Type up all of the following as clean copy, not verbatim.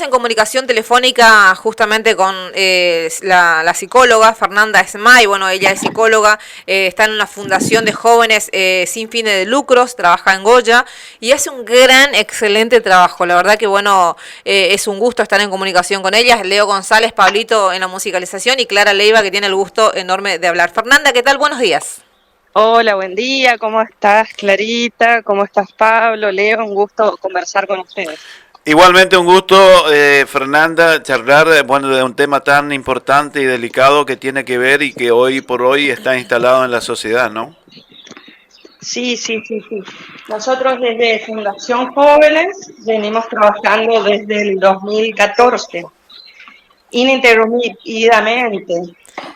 En comunicación telefónica justamente con la psicóloga Fernanda Esmay. Bueno, ella es psicóloga, está en una fundación de jóvenes sin fines de lucros, trabaja en Goya y hace un gran, excelente trabajo. La verdad que bueno, es un gusto estar en comunicación con ella. Leo González, Pablito en la musicalización y Clara Leiva, que tiene el gusto enorme de hablar. Fernanda, ¿qué tal? Buenos días. Hola, buen día, ¿cómo estás, Clarita? ¿Cómo estás, Pablo? Leo, un gusto conversar con ustedes. Igualmente un gusto, Fernanda, charlar bueno, de un tema tan importante y delicado que tiene que ver y que hoy por hoy está instalado en la sociedad, ¿no? Sí. Nosotros desde Fundación Jóvenes venimos trabajando desde el 2014, ininterrumpidamente,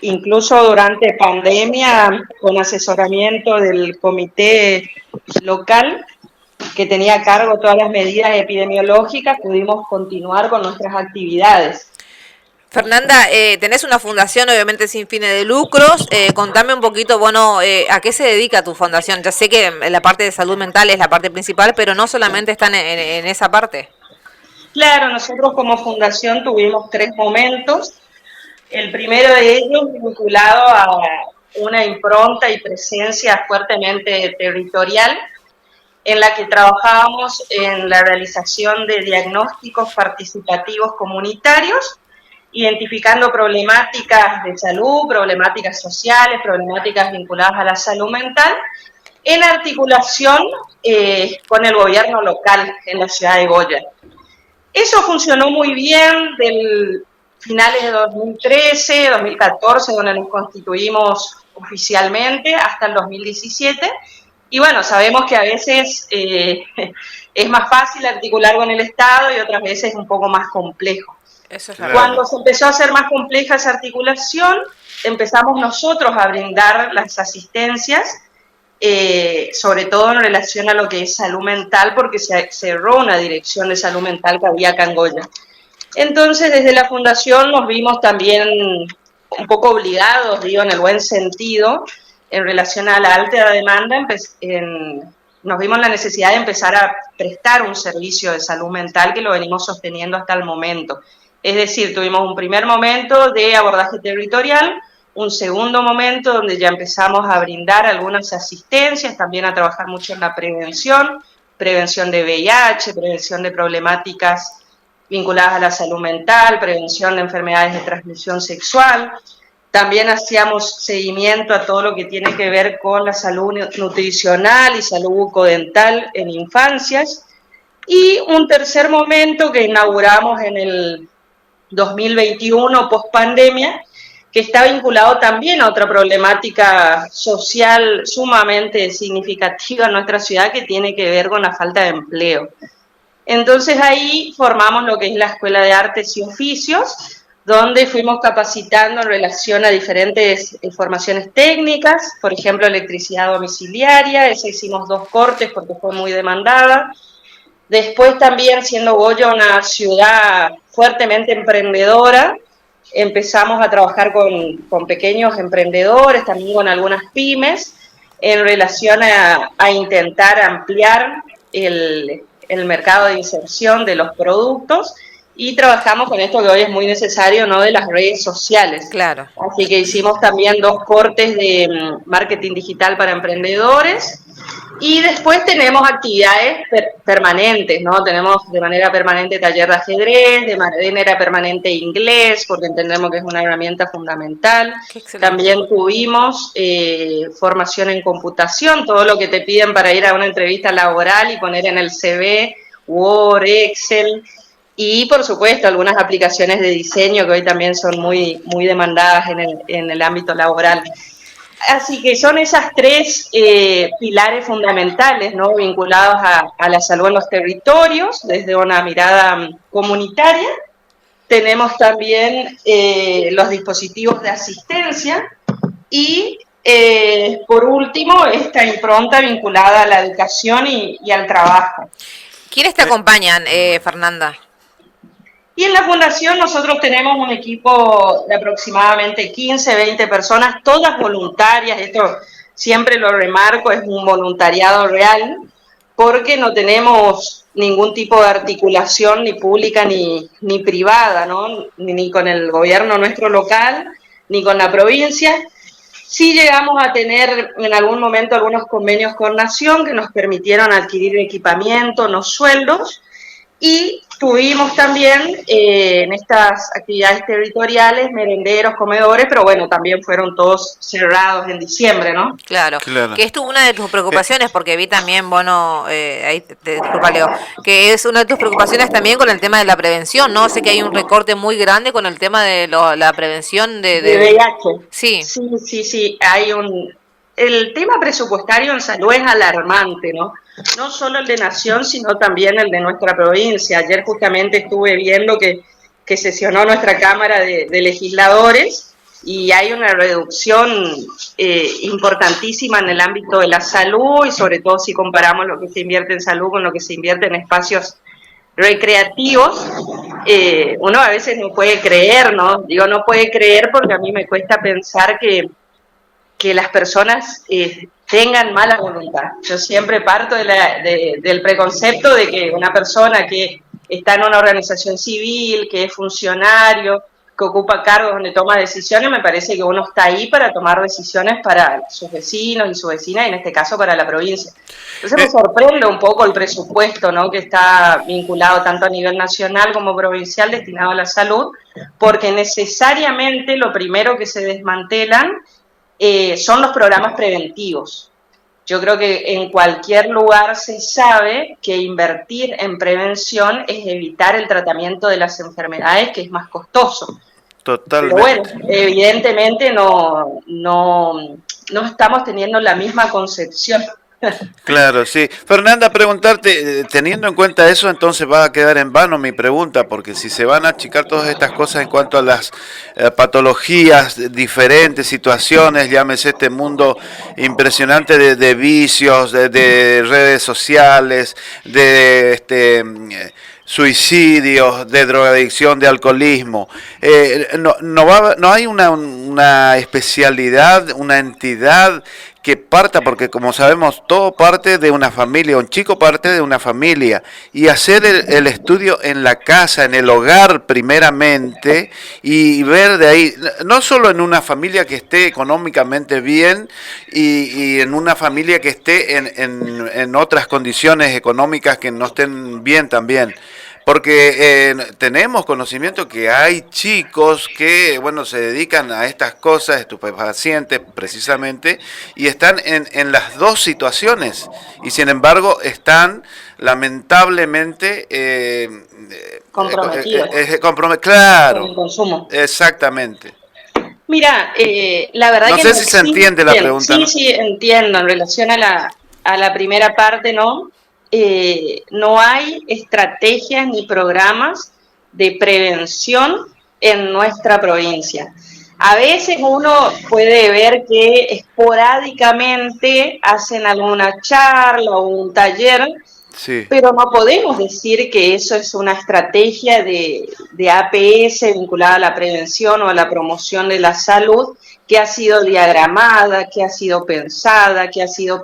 incluso durante pandemia, con asesoramiento del comité local que tenía a cargo todas las medidas epidemiológicas, pudimos continuar con nuestras actividades. Fernanda, tenés una fundación obviamente sin fines de lucros. Contame un poquito, bueno, ¿a qué se dedica tu fundación? Ya sé que la parte de salud mental es la parte principal, pero no solamente están en esa parte. Claro, nosotros como fundación tuvimos 3 momentos. El primero de ellos vinculado a una impronta y presencia fuertemente territorial, en la que trabajábamos en la realización de diagnósticos participativos comunitarios, identificando problemáticas de salud, problemáticas sociales, problemáticas vinculadas a la salud mental, en articulación con el gobierno local en la ciudad de Goya. Eso funcionó muy bien del finales de 2013, 2014, donde nos constituimos oficialmente, hasta el 2017. Y bueno, sabemos que a veces es más fácil articular con el Estado y otras veces un poco más complejo. Eso es Claro. Cuando se empezó a hacer más compleja esa articulación, empezamos nosotros a brindar las asistencias, sobre todo en relación a lo que es salud mental, porque se cerró una dirección de salud mental que había acá en Goya. Entonces, desde la Fundación nos vimos también un poco obligados, digo, en el buen sentido, en relación a la alta demanda, nos vimos la necesidad de empezar a prestar un servicio de salud mental que lo venimos sosteniendo hasta el momento. Es decir, tuvimos un primer momento de abordaje territorial, un segundo momento donde ya empezamos a brindar algunas asistencias, también a trabajar mucho en la prevención de VIH, prevención de problemáticas vinculadas a la salud mental, prevención de enfermedades de transmisión sexual. También hacíamos seguimiento a todo lo que tiene que ver con la salud nutricional y salud bucodental en infancias. Y un tercer momento que inauguramos en el 2021, post pandemia, que está vinculado también a otra problemática social sumamente significativa en nuestra ciudad, que tiene que ver con la falta de empleo. Entonces ahí formamos lo que es la Escuela de Artes y Oficios, donde fuimos capacitando en relación a diferentes formaciones técnicas, por ejemplo, electricidad domiciliaria, esa hicimos 2 cortes porque fue muy demandada. Después también, siendo Goya una ciudad fuertemente emprendedora, empezamos a trabajar con pequeños emprendedores, también con algunas pymes, en relación a intentar ampliar el mercado de inserción de los productos, y trabajamos con esto que hoy es muy necesario, ¿no?, de las redes sociales. Claro. Así que hicimos también 2 cortes de marketing digital para emprendedores. Y después tenemos actividades permanentes, ¿no? Tenemos de manera permanente taller de ajedrez, de manera permanente inglés, porque entendemos que es una herramienta fundamental. Qué excelente. También tuvimos formación en computación, todo lo que te piden para ir a una entrevista laboral y poner en el CV, Word, Excel. Y, por supuesto, algunas aplicaciones de diseño que hoy también son muy demandadas en el ámbito laboral. Así que son esas 3 pilares fundamentales, ¿no?, vinculados a la salud en los territorios, desde una mirada comunitaria. Tenemos también los dispositivos de asistencia y, por último, esta impronta vinculada a la educación y al trabajo. ¿Quiénes te acompañan, Fernanda? Y en la Fundación nosotros tenemos un equipo de aproximadamente 15, 20 personas, todas voluntarias. Esto siempre lo remarco, es un voluntariado real, porque no tenemos ningún tipo de articulación ni pública ni privada, ¿no? Ni con el gobierno nuestro local, ni con la provincia. Sí llegamos a tener en algún momento algunos convenios con Nación que nos permitieron adquirir equipamiento, no sueldos, y tuvimos también en estas actividades territoriales merenderos, comedores, pero bueno, también fueron todos cerrados en diciembre, ¿no? Claro, Claro. que es una de tus preocupaciones, porque vi también, bueno, ahí disculpa Leo, que es una de tus preocupaciones también con el tema de la prevención, ¿no? Sé que hay un recorte muy grande con el tema de la prevención De VIH. Sí, Sí, hay el tema presupuestario en salud es alarmante, ¿no? No solo el de Nación, sino también el de nuestra provincia. Ayer justamente estuve viendo que sesionó nuestra Cámara de Legisladores y hay una reducción importantísima en el ámbito de la salud y sobre todo si comparamos lo que se invierte en salud con lo que se invierte en espacios recreativos. Uno a veces no puede creer, ¿no? Digo, no puede creer porque a mí me cuesta pensar que las personas tengan mala voluntad. Yo siempre parto del preconcepto de que una persona que está en una organización civil, que es funcionario, que ocupa cargos donde toma decisiones, me parece que uno está ahí para tomar decisiones para sus vecinos y su vecina, y en este caso para la provincia. Entonces me sorprende un poco el presupuesto, ¿no?, que está vinculado tanto a nivel nacional como provincial destinado a la salud, porque necesariamente lo primero que se desmantelan son los programas preventivos. Yo creo que en cualquier lugar se sabe que invertir en prevención es evitar el tratamiento de las enfermedades, que es más costoso. Totalmente. Pero bueno, evidentemente no estamos teniendo la misma concepción. Claro, sí. Fernanda, preguntarte, teniendo en cuenta eso, entonces va a quedar en vano mi pregunta, porque si se van a achicar todas estas cosas en cuanto a las patologías, diferentes situaciones, llámese este mundo impresionante de vicios, de redes sociales, de suicidios, de drogadicción, de alcoholismo. No hay una especialidad, una entidad que parta, porque como sabemos, todo parte de una familia, un chico parte de una familia, y hacer el estudio en la casa, en el hogar primeramente, y ver de ahí, no solo en una familia que esté económicamente bien, y en una familia que esté en otras condiciones económicas que no estén bien también. Porque tenemos conocimiento que hay chicos que, bueno, se dedican a estas cosas, estupefacientes precisamente, y están en las dos situaciones, y sin embargo están lamentablemente Comprometidos claro, con el consumo. exactamente. Mira, la verdad No que sé si se entiende la pregunta, sí, ¿no? sí, entiendo. En relación a la primera parte, ¿no? No hay estrategias ni programas de prevención en nuestra provincia. A veces uno puede ver que esporádicamente hacen alguna charla o un taller, Sí. pero no podemos decir que eso es una estrategia de APS vinculada a la prevención o a la promoción de la salud, que ha sido diagramada, que ha sido pensada, que ha sido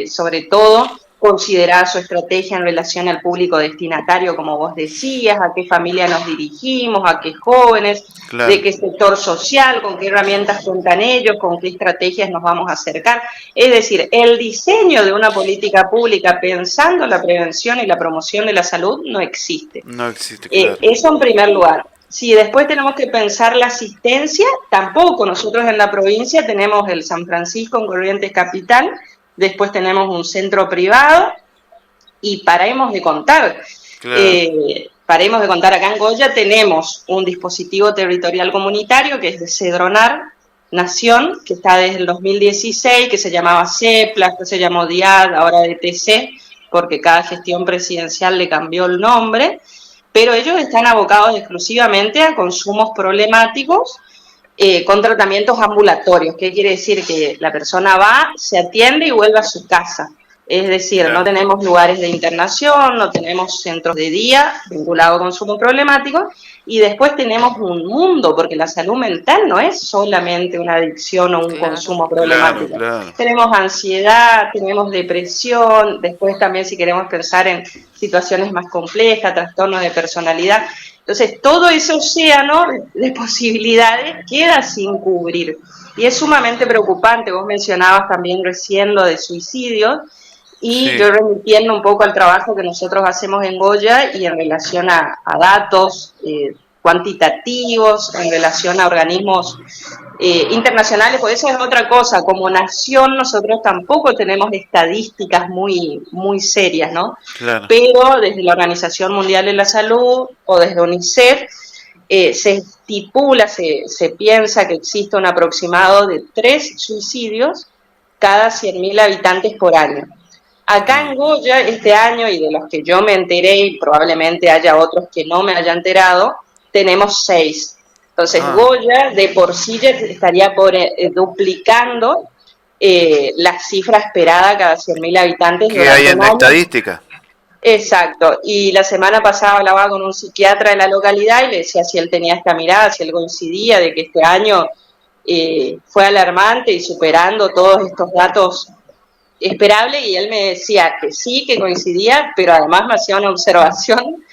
sobre todo considerada su estrategia en relación al público destinatario, como vos decías, a qué familia nos dirigimos, a qué jóvenes, Claro. de qué sector social, con qué herramientas cuentan ellos, con qué estrategias nos vamos a acercar. Es decir, el diseño de una política pública pensando en la prevención y la promoción de la salud no existe. No existe, claro. Eso en primer lugar. Si después tenemos que pensar la asistencia, tampoco. Nosotros en la provincia tenemos el San Francisco en Corrientes Capital, después tenemos un centro privado y paremos de contar. Claro. Paremos de contar, acá en Goya tenemos un dispositivo territorial comunitario que es de Cedronar Nación, que está desde el 2016, que se llamaba CEPLA, que se llamó DIAD, ahora DTC, porque cada gestión presidencial le cambió el nombre, pero ellos están abocados exclusivamente a consumos problemáticos con tratamientos ambulatorios. ¿Qué quiere decir? Que la persona va, se atiende y vuelve a su casa. Es decir, no Claro. tenemos lugares de internación, no tenemos centros de día vinculados a consumo problemático, y después tenemos un mundo, porque la salud mental no es solamente una adicción o un Claro. consumo Claro, problemático. claro. Tenemos ansiedad, tenemos depresión, después también si queremos pensar en situaciones más complejas, trastornos de personalidad. Entonces, todo ese océano de posibilidades queda sin cubrir. Y es sumamente preocupante. Vos mencionabas también recién lo de suicidios, y Sí. yo remitiendo un poco al trabajo que nosotros hacemos en Goya y en relación a datos cuantitativos, en relación a organismos internacionales, pues eso es otra cosa. Como nación nosotros tampoco tenemos estadísticas muy serias, ¿no? Claro. Pero desde la Organización Mundial de la Salud o desde UNICEF se estipula, se piensa que existe un aproximado de 3 suicidios cada 100.000 habitantes por año. Acá en Goya, este año, y de los que yo me enteré, y probablemente haya otros que no me haya enterado, tenemos 6. Entonces, Ah, Goya de por sí ya estaría duplicando la cifra esperada cada 100.000 habitantes ¿qué hay durante en un la año. estadística? Exacto. Y la semana pasada hablaba con un psiquiatra de la localidad y le decía si él tenía esta mirada, si él coincidía de que este año fue alarmante y superando todos estos datos esperable, y él me decía que sí, que coincidía, pero además me hacía una observación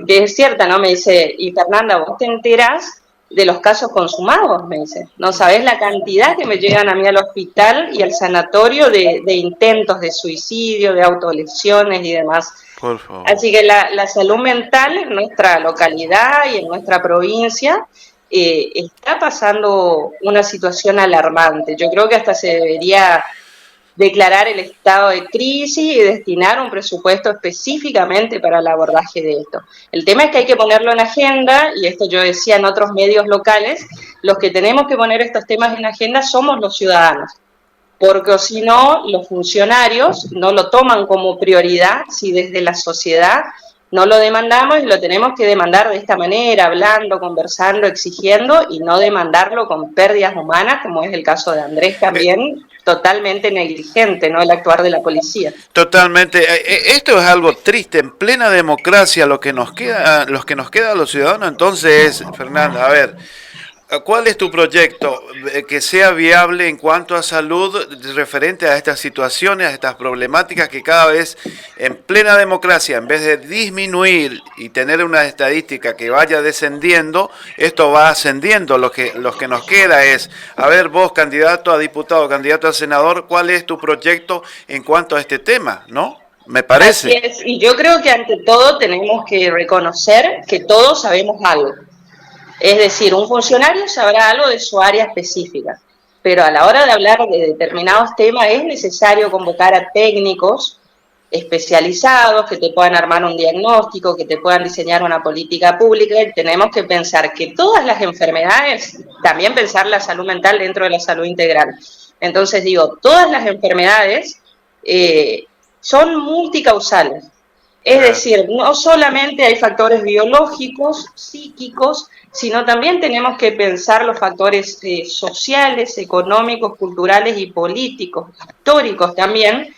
que es cierta, ¿no? Me dice, y Fernanda, vos te enterás de los casos consumados, me dice, no sabés la cantidad que me llegan a mí al hospital y al sanatorio de intentos de suicidio, de autolesiones y demás. Por favor. Así que la salud mental en nuestra localidad y en nuestra provincia está pasando una situación alarmante. Yo creo que hasta se debería declarar el estado de crisis y destinar un presupuesto específicamente para el abordaje de esto. El tema es que hay que ponerlo en agenda, y esto yo decía en otros medios locales, los que tenemos que poner estos temas en agenda somos los ciudadanos, porque si no, los funcionarios no lo toman como prioridad si desde la sociedad no lo demandamos, y lo tenemos que demandar de esta manera, hablando, conversando, exigiendo, y no demandarlo con pérdidas humanas, como es el caso de Andrés también, totalmente negligente, ¿no?, el actuar de la policía. Totalmente. Esto es algo triste. En plena democracia, lo que nos queda, los que nos queda a los ciudadanos, entonces, Fernanda, a ver, ¿cuál es tu proyecto que sea viable en cuanto a salud referente a estas situaciones, a estas problemáticas que cada vez en plena democracia, en vez de disminuir y tener una estadística que vaya descendiendo, esto va ascendiendo? Lo que nos queda es, a ver, vos, candidato a diputado, candidato a senador, ¿cuál es tu proyecto en cuanto a este tema? ¿No? Me Así parece. es, y yo creo que ante todo tenemos que reconocer que todos sabemos algo. Es decir, un funcionario sabrá algo de su área específica, pero a la hora de hablar de determinados temas es necesario convocar a técnicos especializados que te puedan armar un diagnóstico, que te puedan diseñar una política pública, y tenemos que pensar que todas las enfermedades, también pensar la salud mental dentro de la salud integral. Entonces digo, todas las enfermedades son multicausales. Es Claro. decir, no solamente hay factores biológicos, psíquicos, sino también tenemos que pensar los factores sociales, económicos, culturales y políticos, históricos también,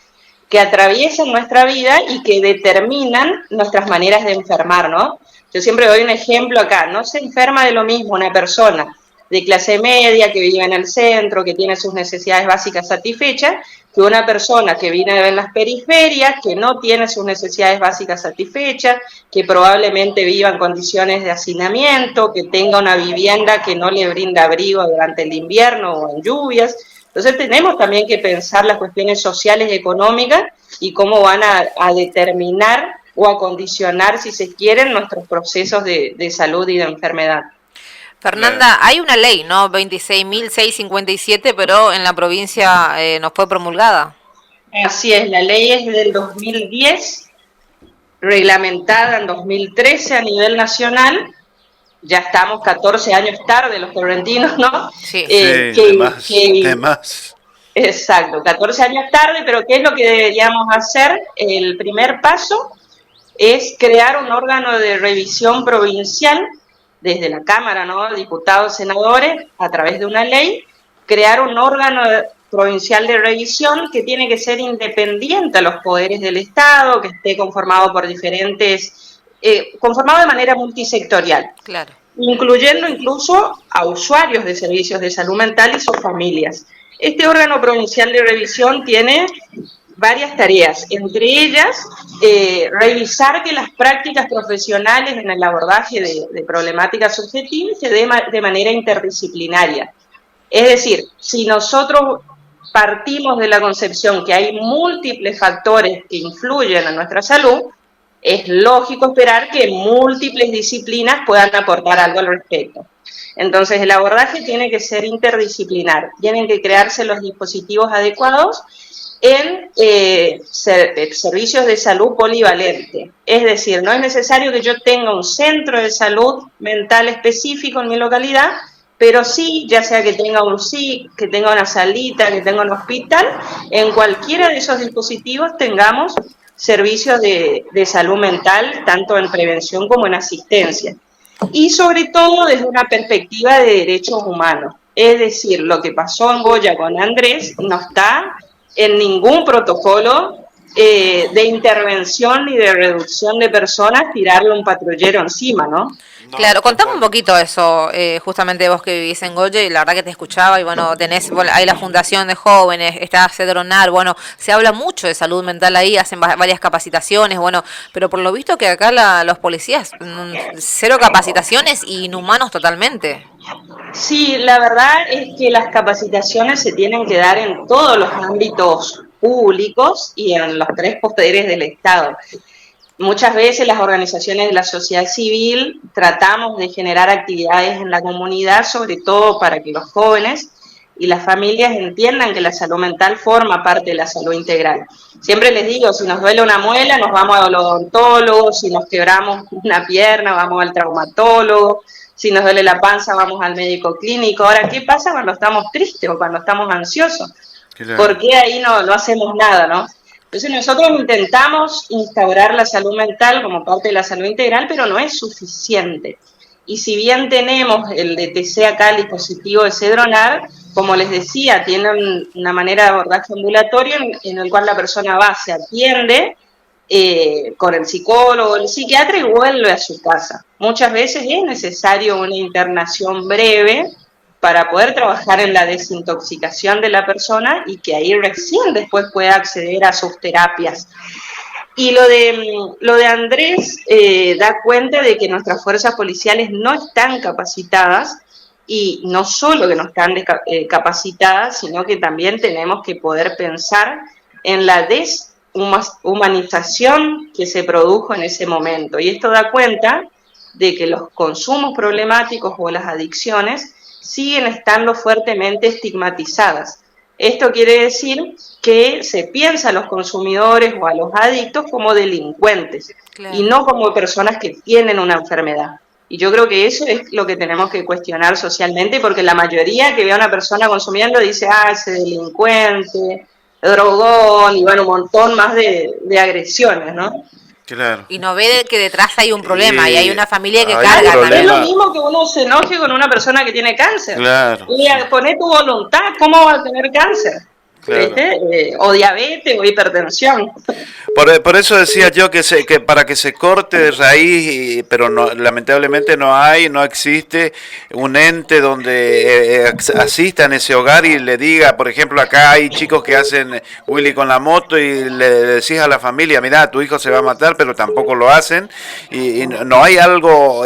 que atraviesan nuestra vida y que determinan nuestras maneras de enfermar, ¿no? Yo siempre doy un ejemplo acá, no se enferma de lo mismo una persona de clase media que vive en el centro, que tiene sus necesidades básicas satisfechas, que una persona que vive en las periferias, que no tiene sus necesidades básicas satisfechas, que probablemente viva en condiciones de hacinamiento, que tenga una vivienda que no le brinda abrigo durante el invierno o en lluvias. Entonces tenemos también que pensar las cuestiones sociales y económicas y cómo van a determinar o a condicionar, si se quieren, nuestros procesos de salud y de enfermedad. Claro. Fernanda, hay una ley, ¿no? 26.657, pero en la provincia no fue promulgada. Así es, la ley es del 2010, reglamentada en 2013 a nivel nacional. Ya estamos 14 años tarde los correntinos, ¿no? Sí. Sí, de más, de más. Exacto, 14 años tarde, pero ¿qué es lo que deberíamos hacer? El primer paso es crear un órgano de revisión provincial desde la Cámara, ¿no? Diputados, senadores, a través de una ley, crear un órgano provincial de revisión que tiene que ser independiente a los poderes del Estado, que esté conformado por conformado de manera multisectorial, Claro. incluyendo incluso a usuarios de servicios de salud mental y sus familias. Este órgano provincial de revisión tiene varias tareas, entre ellas revisar que las prácticas profesionales en el abordaje de problemáticas subjetivas se den de manera interdisciplinaria. Es decir, si nosotros partimos de la concepción que hay múltiples factores que influyen en nuestra salud, es lógico esperar que múltiples disciplinas puedan aportar algo al respecto. Entonces, el abordaje tiene que ser interdisciplinar, tienen que crearse los dispositivos adecuados en servicios de salud polivalente. Es decir, no es necesario que yo tenga un centro de salud mental específico en mi localidad, pero sí, ya sea que tenga un SIC, que tenga una salita, que tenga un hospital, en cualquiera de esos dispositivos tengamos servicios de salud mental, tanto en prevención como en asistencia. Y sobre todo desde una perspectiva de derechos humanos. Es decir, lo que pasó en Goya con Andrés no está en ningún protocolo de intervención ni de reducción de personas, tirarle un patrullero encima, ¿no? Claro, contame un poquito eso, justamente vos que vivís en Goya y la verdad que te escuchaba y bueno, tenés ahí la fundación de jóvenes, está Cedronar, bueno, se habla mucho de salud mental ahí, hacen varias capacitaciones, bueno, pero por lo visto que acá los policías, cero capacitaciones y inhumanos totalmente. Sí, la verdad es que las capacitaciones se tienen que dar en todos los ámbitos públicos y en los tres poderes del Estado. Muchas veces las organizaciones de la sociedad civil tratamos de generar actividades en la comunidad, sobre todo para que los jóvenes y las familias entiendan que la salud mental forma parte de la salud integral. Siempre les digo, si nos duele una muela, nos vamos al odontólogo, si nos quebramos una pierna, vamos al traumatólogo, si nos duele la panza, vamos al médico clínico. Ahora, ¿qué pasa cuando estamos tristes o cuando estamos ansiosos? Claro. ¿Por qué ahí no hacemos nada, no? Entonces nosotros intentamos instaurar la salud mental como parte de la salud integral, pero no es suficiente. Y si bien tenemos el DTC acá, el dispositivo de Cedronar, como les decía, tienen una manera de abordaje ambulatorio en el cual la persona va, se atiende con el psicólogo, el psiquiatra y vuelve a su casa. Muchas veces es necesario una internación breve para poder trabajar en la desintoxicación de la persona y que ahí recién después pueda acceder a sus terapias. Y lo de Andrés da cuenta de que nuestras fuerzas policiales no están capacitadas, y no solo que no están capacitadas, sino que también tenemos que poder pensar en la deshumanización que se produjo en ese momento. Y esto da cuenta de que los consumos problemáticos o las adicciones siguen estando fuertemente estigmatizadas. Esto quiere decir que se piensa a los consumidores o a los adictos como delincuentes, claro, y no como personas que tienen una enfermedad. Y yo creo que eso es lo que tenemos que cuestionar socialmente, porque la mayoría que ve a una persona consumiendo dice, ese delincuente, drogón, y bueno, un montón más de agresiones, ¿no? Claro. Y no ve que detrás hay un problema y hay una familia que hay carga también. Es lo mismo que uno se enoje con una persona que tiene cáncer. Claro. Y poner tu voluntad, ¿cómo va a tener cáncer? Claro. O diabetes o hipertensión. Por eso decía yo que para que se corte de raíz, pero no, lamentablemente no existe un ente donde asista en ese hogar y le diga, por ejemplo, acá hay chicos que hacen Willy con la moto y le decís a la familia, mira, tu hijo se va a matar, pero tampoco lo hacen, y no hay algo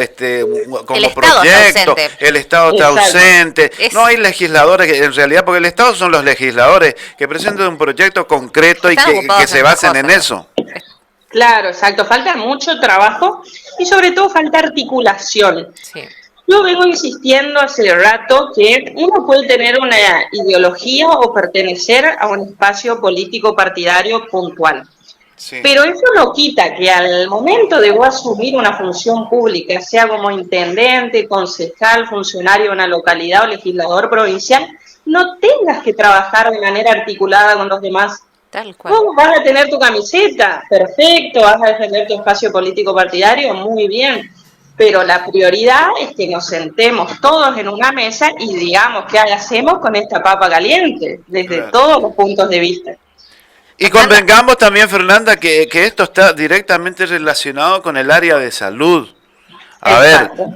como proyecto, el Estado está ausente, no hay legisladores, en realidad, porque el Estado son los legisladores que presenten un proyecto concreto y que se basen en eso. Claro, exacto. Falta mucho trabajo y sobre todo falta articulación. Sí. Yo vengo insistiendo hace rato que uno puede tener una ideología o pertenecer a un espacio político partidario puntual. Sí. Pero eso no quita que al momento de vos asumir una función pública, sea como intendente, concejal, funcionario de una localidad o legislador provincial, no tengas que trabajar de manera articulada con los demás. Tal cual. Vos vas a tener tu camiseta, perfecto, vas a defender tu espacio político partidario, muy bien, pero la prioridad es que nos sentemos todos en una mesa y digamos qué hacemos con esta papa caliente, desde Claro. todos los puntos de vista. Y convengamos también, Fernanda, que esto está directamente relacionado con el área de salud. Exacto.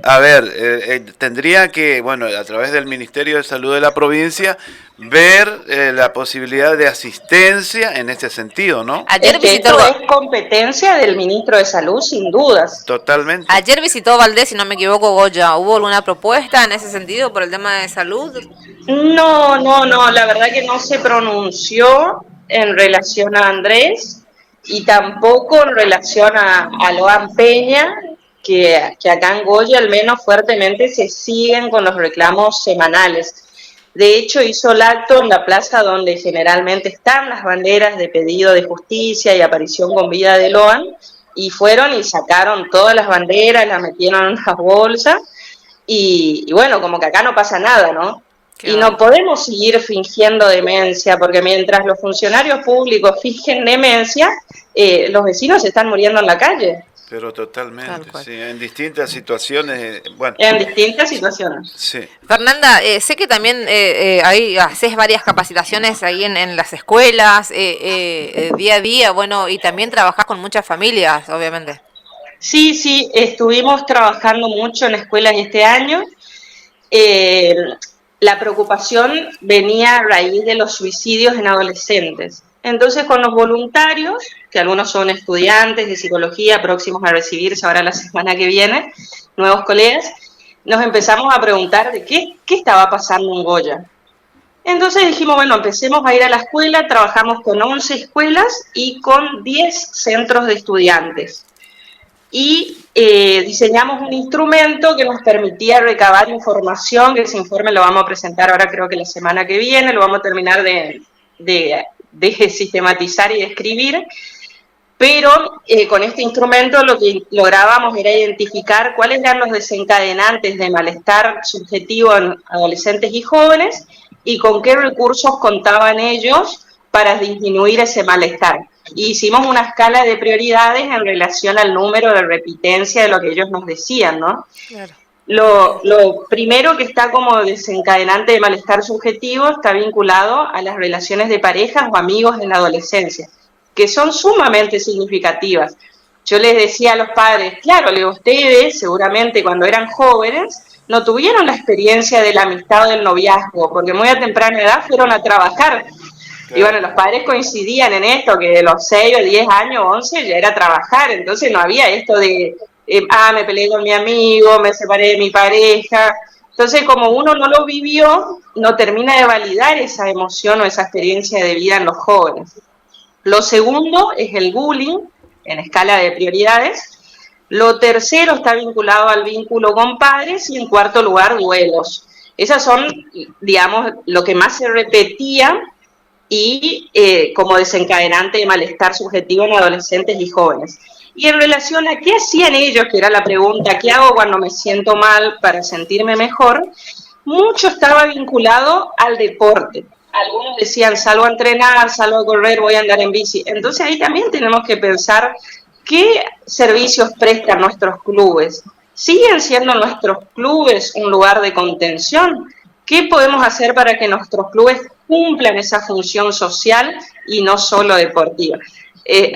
Tendría que, bueno, a través del Ministerio de Salud de la provincia, ver la posibilidad de asistencia en este sentido, ¿no? Es que esto es competencia del ministro de Salud, sin dudas. Totalmente. Ayer visitó Valdés, si no me equivoco, Goya. ¿Hubo alguna propuesta en ese sentido por el tema de salud? No, la verdad que no se pronunció en relación a Andrés y tampoco en relación a Loan Peña, que acá en Goya al menos fuertemente se siguen con los reclamos semanales. De hecho, hizo el acto en la plaza donde generalmente están las banderas de pedido de justicia y aparición con vida de Loan, y fueron y sacaron todas las banderas, las metieron en una bolsa, y bueno, como que acá no pasa nada, ¿no? Y no podemos seguir fingiendo demencia, porque mientras los funcionarios públicos fingen demencia, los vecinos se están muriendo en la calle. Pero totalmente, sí, en distintas situaciones, bueno. En distintas situaciones. Sí. Fernanda, sé que también ahí haces varias capacitaciones ahí en las escuelas, día a día, bueno, y también trabajás con muchas familias, obviamente. Sí, estuvimos trabajando mucho en escuelas este año. La preocupación venía a raíz de los suicidios en adolescentes. Entonces, con los voluntarios, que algunos son estudiantes de psicología próximos a recibirse ahora la semana que viene, nuevos colegas, nos empezamos a preguntar de qué estaba pasando en Goya. Entonces dijimos, bueno, empecemos a ir a la escuela, trabajamos con 11 escuelas y con 10 centros de estudiantes. Y diseñamos un instrumento que nos permitía recabar información, que ese informe lo vamos a presentar ahora creo que la semana que viene, lo vamos a terminar de sistematizar y de escribir, pero con este instrumento lo que lográbamos era identificar cuáles eran los desencadenantes de malestar subjetivo en adolescentes y jóvenes y con qué recursos contaban ellos para disminuir ese malestar. Y hicimos una escala de prioridades en relación al número de repitencia de lo que ellos nos decían, ¿no? Claro. Lo primero que está como desencadenante de malestar subjetivo está vinculado a las relaciones de parejas o amigos en la adolescencia, que son sumamente significativas. Yo les decía a los padres, claro, ustedes seguramente cuando eran jóvenes no tuvieron la experiencia de la amistad o del noviazgo, porque muy a temprana edad fueron a trabajar. Y bueno, los padres coincidían en esto, que de los 6 o 10 años, 11, ya era trabajar, entonces no había esto de, me peleé con mi amigo, me separé de mi pareja. Entonces, como uno no lo vivió, no termina de validar esa emoción o esa experiencia de vida en los jóvenes. Lo segundo es el bullying, en escala de prioridades. Lo tercero está vinculado al vínculo con padres y en cuarto lugar, duelos. Esas son, digamos, lo que más se repetía y como desencadenante de malestar subjetivo en adolescentes y jóvenes. Y en relación a qué hacían ellos, que era la pregunta, ¿qué hago cuando me siento mal para sentirme mejor? Mucho estaba vinculado al deporte. Algunos decían, salgo a entrenar, salgo a correr, voy a andar en bici. Entonces ahí también tenemos que pensar qué servicios prestan nuestros clubes. ¿Siguen siendo nuestros clubes un lugar de contención? ¿Qué podemos hacer para que nuestros clubes cumplan esa función social y no solo deportiva?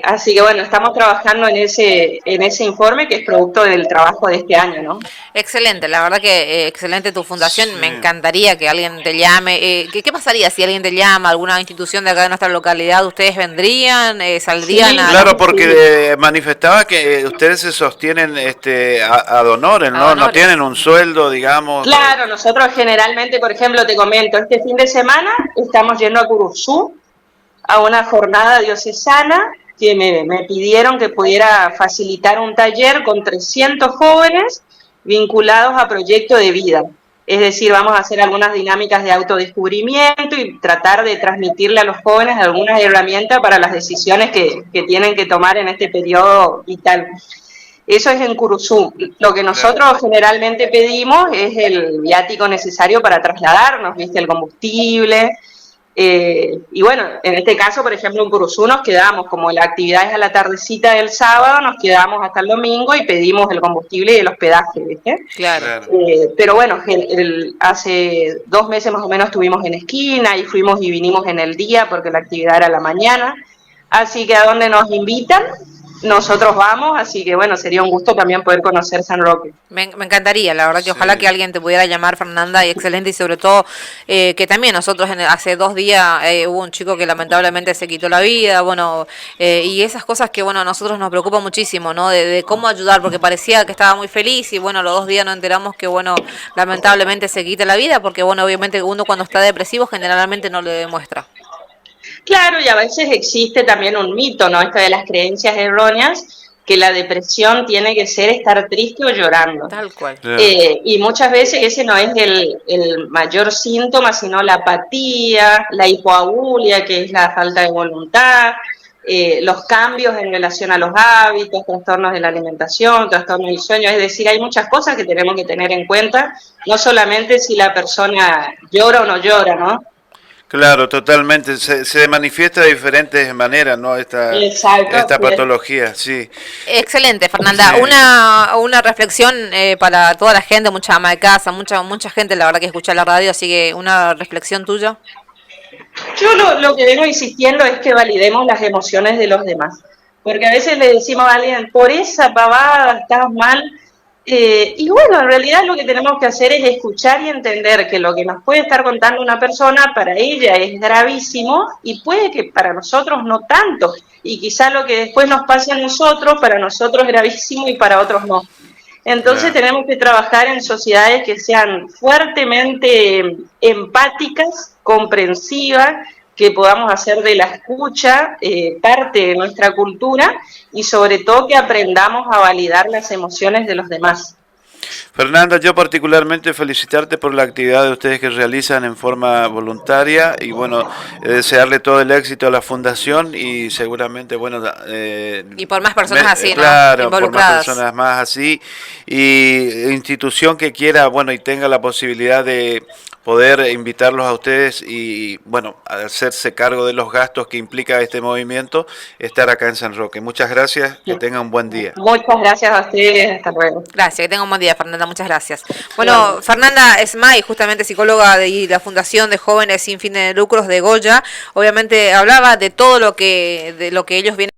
Así que bueno, estamos trabajando en ese informe que es producto del trabajo de este año, ¿no? Excelente, la verdad que excelente tu fundación, Sí. Me encantaría que alguien te llame. ¿Qué pasaría si alguien te llama, alguna institución de acá de nuestra localidad? ¿Ustedes vendrían, saldrían Sí, a...? Claro, porque manifestaba que ustedes se sostienen ad honorem, ¿no? Ad No honorem. tienen un sueldo, digamos. Claro, nosotros generalmente, por ejemplo, te comento, este fin de semana estamos yendo a Curuzú a una jornada diocesana que me pidieron que pudiera facilitar un taller con 300 jóvenes vinculados a proyecto de vida. Es decir, vamos a hacer algunas dinámicas de autodescubrimiento y tratar de transmitirle a los jóvenes algunas herramientas para las decisiones que tienen que tomar en este periodo vital. Eso es en Curuzú. Lo que nosotros generalmente pedimos es el viático necesario para trasladarnos, ¿viste? El combustible. Y bueno, en este caso, por ejemplo, en Curuzú nos quedamos, como la actividad es a la tardecita del sábado, nos quedamos hasta el domingo y pedimos el combustible y el hospedaje, ¿viste? Claro. Pero bueno, hace 2 meses más o menos estuvimos en Esquina y fuimos y vinimos en el día porque la actividad era a la mañana. Así que a donde nos invitan, nosotros vamos, así que bueno, sería un gusto también poder conocer San Roque. Me encantaría, la verdad que ojalá que alguien te pudiera llamar, Fernanda, y excelente, y sobre todo que también nosotros hace 2 días hubo un chico que lamentablemente se quitó la vida, bueno, y esas cosas que bueno a nosotros nos preocupa muchísimo, ¿no? De cómo ayudar, porque parecía que estaba muy feliz y bueno, los 2 días nos enteramos que bueno, lamentablemente se quita la vida, porque bueno, obviamente uno cuando está depresivo generalmente no lo demuestra. Claro, y a veces existe también un mito, ¿no? Esto de las creencias erróneas, que la depresión tiene que ser estar triste o llorando. Tal cual. Y muchas veces ese no es el mayor síntoma, sino la apatía, la hipoagulia, que es la falta de voluntad, los cambios en relación a los hábitos, trastornos de la alimentación, trastornos del sueño. Es decir, hay muchas cosas que tenemos que tener en cuenta, no solamente si la persona llora o no llora, ¿no? Claro, totalmente. Se manifiesta de diferentes maneras, ¿no? Esta patología, sí. Excelente, Fernanda. Sí. Una reflexión para toda la gente, mucha ama de casa, mucha gente, la verdad, que escucha la radio, así que una reflexión tuya. Yo lo que vengo insistiendo es que validemos las emociones de los demás. Porque a veces le decimos a alguien, por esa pavada estás mal. Y bueno, en realidad lo que tenemos que hacer es escuchar y entender que lo que nos puede estar contando una persona para ella es gravísimo y puede que para nosotros no tanto. Y quizá lo que después nos pase a nosotros, para nosotros es gravísimo y para otros no. Entonces tenemos que trabajar en sociedades que sean fuertemente empáticas, comprensivas, que podamos hacer de la escucha parte de nuestra cultura y sobre todo que aprendamos a validar las emociones de los demás. Fernanda, yo particularmente felicitarte por la actividad de ustedes que realizan en forma voluntaria y bueno, desearle todo el éxito a la fundación y seguramente, bueno... y por más personas así, ¿no? Claro, por más personas más así y institución que quiera, bueno, y tenga la posibilidad de poder invitarlos a ustedes y, bueno, hacerse cargo de los gastos que implica este movimiento, estar acá en San Roque. Muchas gracias, que tengan un buen día. Muchas gracias a ustedes, hasta luego. Gracias, que tengan un buen día, Fernanda, muchas gracias. Bueno, Fernanda Esmay, justamente psicóloga de la Fundación de Jóvenes Sin Fines de Lucros de Goya, obviamente hablaba de todo lo que ellos vienen